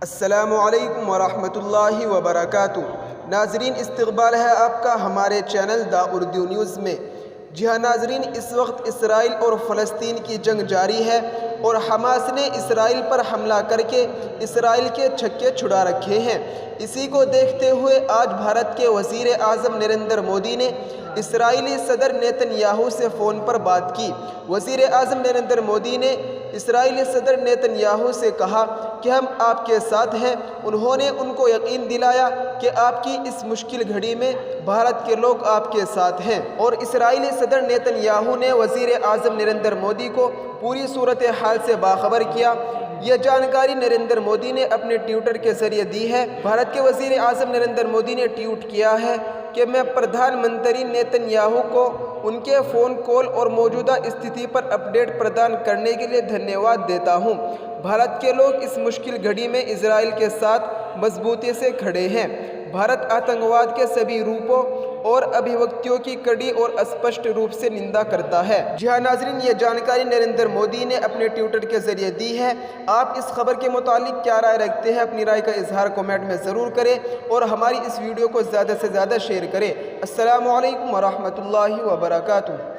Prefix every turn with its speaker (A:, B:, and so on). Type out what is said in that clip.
A: السلام علیکم ورحمۃ اللہ وبرکاتہ۔ ناظرین، استقبال ہے آپ کا ہمارے چینل دا اردو نیوز میں۔ جی ہاں ناظرین، اس وقت اسرائیل اور فلسطین کی جنگ جاری ہے اور حماس نے اسرائیل پر حملہ کر کے اسرائیل کے چھکے چھڑا رکھے ہیں۔ اسی کو دیکھتے ہوئے آج بھارت کے وزیر اعظم نریندر مودی نے اسرائیلی صدر نیتن یاہو سے فون پر بات کی۔ وزیر اعظم نریندر مودی نے اسرائیلی صدر نیتن یاہو سے کہا کہ ہم آپ کے ساتھ ہیں۔ انہوں نے ان کو یقین دلایا کہ آپ کی اس مشکل گھڑی میں بھارت کے لوگ آپ کے ساتھ ہیں، اور اسرائیلی صدر نیتن یاہو نے وزیر اعظم نریندر مودی کو پوری صورتحال سے باخبر کیا۔ یہ جانکاری نریندر مودی نے اپنے ٹویٹر کے ذریعے دی ہے۔ بھارت کے وزیر اعظم نریندر مودی نے ٹویٹ کیا ہے کہ میں پردھان منتری نیتن یاہو کو ان کے فون کال اور موجودہ استھتی پر اپڈیٹ پردان کرنے کے لیے دھنیہ واد دیتا ہوں۔ بھارت کے لوگ اس مشکل گھڑی میں اسرائیل کے ساتھ مضبوطی سے کھڑے ہیں۔ بھارت آتنکواد کے سبھی روپوں اور ابھیوکتیوں کی کڑی اور اسپشٹ روپ سے نندا کرتا ہے۔ جی ہاں ناظرین، یہ جانکاری نریندر مودی نے اپنے ٹویٹر کے ذریعے دی ہے۔ آپ اس خبر کے متعلق کیا رائے رکھتے ہیں؟ اپنی رائے کا اظہار کمنٹ میں ضرور کریں اور ہماری اس ویڈیو کو زیادہ سے زیادہ شیئر کریں۔ السلام علیکم ورحمۃ اللہ وبرکاتہ۔